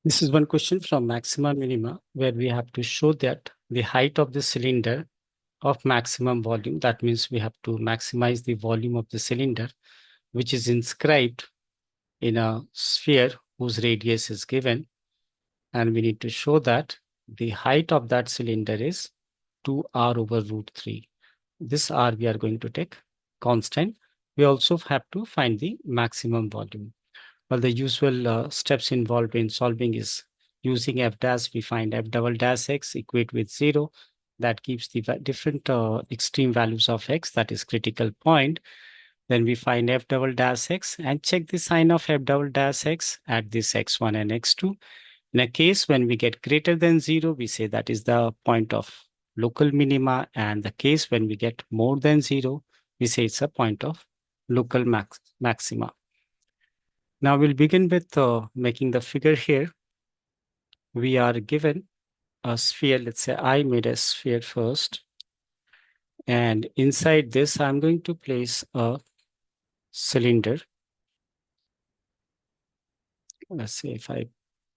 This is one question from maxima minima where we have to show that the height of the cylinder of maximum volume, that means we have to maximize the volume of the cylinder, which is inscribed in a sphere whose radius is given. And we need to show that the height of that cylinder is 2r over root 3. This r we are going to take constant. We also have to find the maximum volume. Well, the usual steps involved in solving is using f dash, we find f double dash x equate with 0. That keeps the different extreme values of x, that is critical point. Then we find f double dash x and check the sign of f double dash x at this x1 and x2. In a case when we get greater than 0, we say that is the point of local minima, and the case when we get more than 0, we say it's a point of local maxima. Now we'll begin with making the figure here. We are given a sphere. Let's say I made a sphere first. And inside this, I'm going to place a cylinder. Let's say if I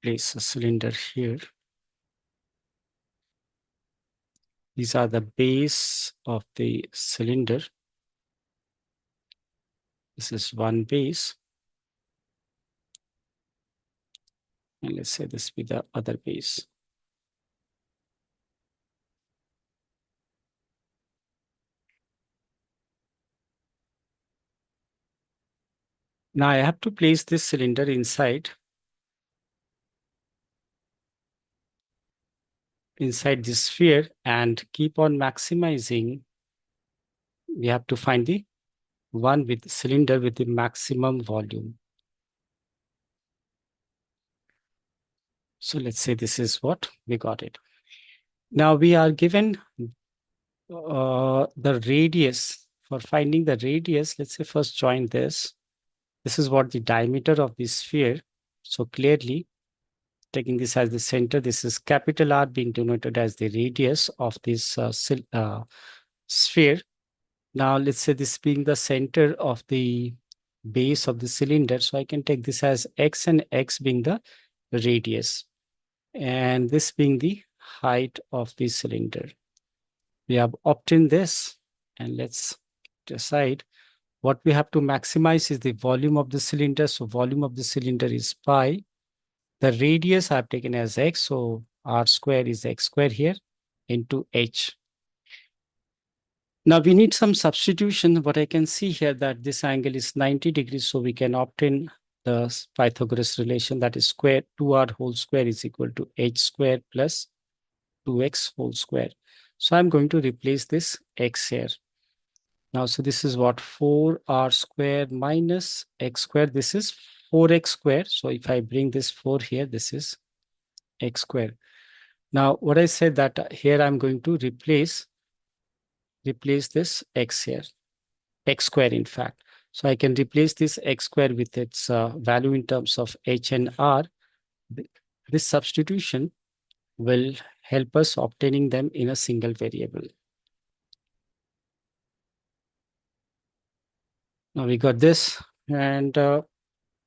place a cylinder here, these are the base of the cylinder. This is one base. And let's say this be the other base. Now I have to place this cylinder inside this sphere and keep on maximizing. We have to find the one with cylinder with the maximum volume. So let's say this is what we got it. Now we are given the radius. For finding the radius, let's say first join this. This is what the diameter of the sphere. So clearly, taking this as the center, this is capital R being denoted as the radius of this sphere. Now let's say this being the center of the base of the cylinder. So I can take this as x and x being the radius, and this being the height of the cylinder. We have obtained this, and let's decide what we have to maximize is the volume of the cylinder. So volume of the cylinder is pi. The radius I've taken as x, so r square is x square here into h. Now we need some substitution. What I can see here that this angle is 90 degrees, so we can obtain the Pythagoras relation, that is square 2r whole square is equal to h square plus 2x whole square. So I'm going to replace this x here. Now, so this is what 4r square minus x square. This is 4x square. So if I bring this 4 here, this is x square. Now, what I said that here I'm going to replace this x here, x square in fact. So I can replace this x square with its value in terms of h and r. This substitution will help us obtaining them in a single variable. Now we got this, and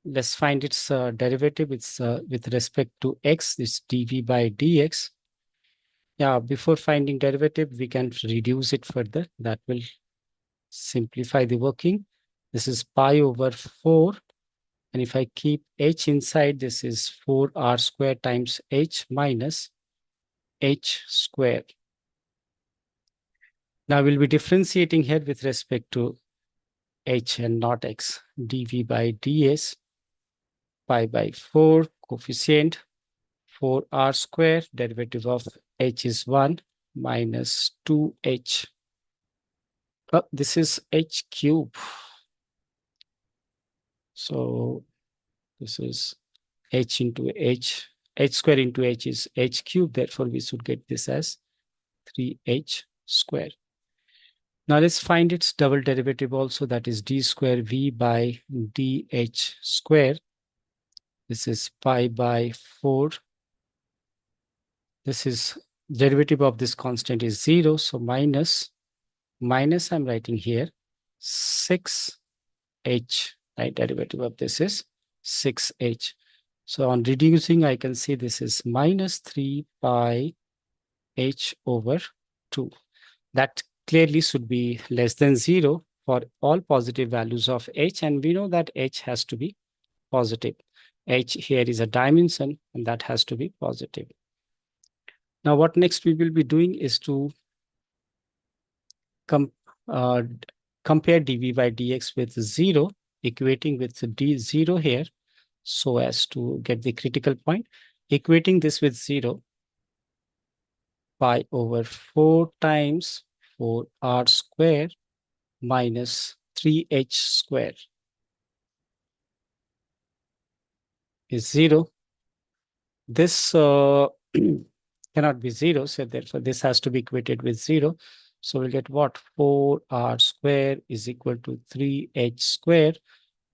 let's find its derivative. It's with respect to x, it's dv by dx. Yeah, before finding derivative, we can reduce it further. That will simplify the working. This is pi over 4. And if I keep h inside, this is 4r square times h minus h square. Now we'll be differentiating here with respect to h and not x. dv by ds, pi by 4, coefficient 4r square, derivative of h is 1 minus 2h. This is h cube. So this is h into h. H square into h is h cube. Therefore, we should get this as 3h square. Now let's find its double derivative also, that is d square v by dh square. This is pi by 4. This is derivative of this constant is 0. So minus I'm writing here 6h, right? Derivative of this is 6h. So on reducing, I can see this is minus 3 pi h over 2. That clearly should be less than 0 for all positive values of h, and we know that h has to be positive. H here is a dimension, and that has to be positive. Now, what next we will be doing is to com uh, compare dv by dx with 0, equating with d0 here, so as to get the critical point. Equating this with 0, pi over 4 times 4r square minus 3h square is 0. This cannot be 0, so therefore this has to be equated with 0. So we'll get what? 4r square is equal to 3h square,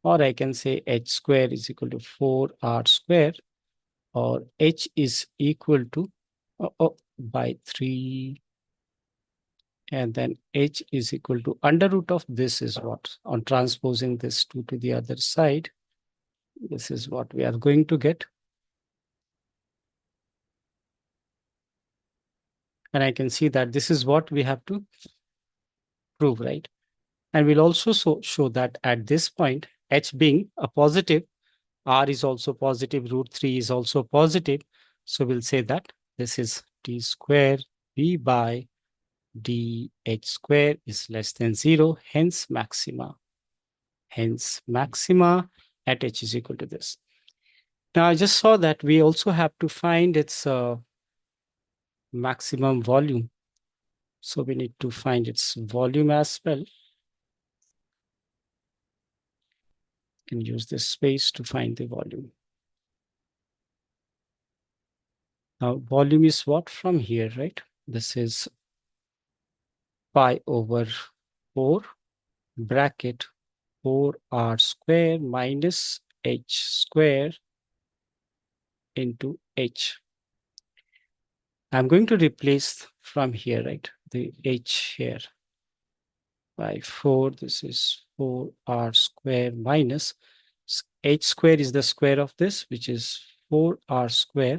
or I can say h square is equal to 4r square, or h is equal to by 3, and then h is equal to under root of this is what? On transposing this 2 to the other side, this is what we are going to get. And I can see that this is what we have to prove, right? And we'll also show that at this point, h being a positive, r is also positive, root 3 is also positive. So we'll say that this is d square b by dh square is less than 0, hence maxima. Hence maxima at h is equal to this. Now I just saw that we also have to find its maximum volume. So we need to find its volume as well. Can use this space to find the volume. Now volume is what from here, right? This is pi over 4 bracket 4r square minus h square into h. I'm going to replace from here, right? The h here by 4. This is 4r square minus h square is the square of this, which is 4r square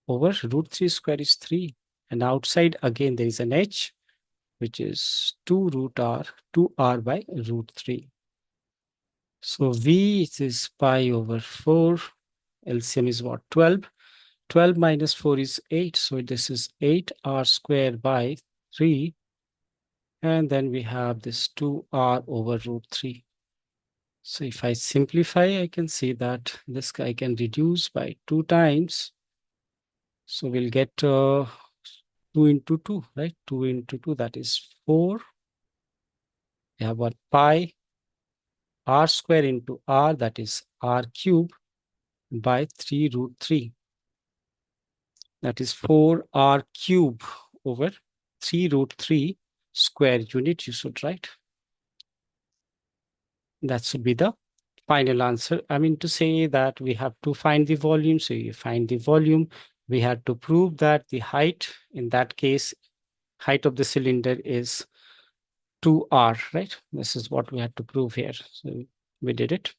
over root 3 square is 3. And outside again, there is an h, which is 2 root r, 2r by root 3. So v is pi over 4. LCM is what? 12. 12 minus 4 is 8. So this is 8r square by 3. And then we have this 2r over root 3. So if I simplify, I can see that this I can reduce by 2 times. So we'll get 2 into 2, right? 2 into 2, that is 4. We have what? Pi r square into r, that is r cube by 3 root 3. That is 4r cube over 3 root 3 square unit, you should write. That should be the final answer. I mean to say that we have to find the volume. So you find the volume. We had to prove that the height, in that case, height of the cylinder is 2r, right? This is what we had to prove here. So we did it.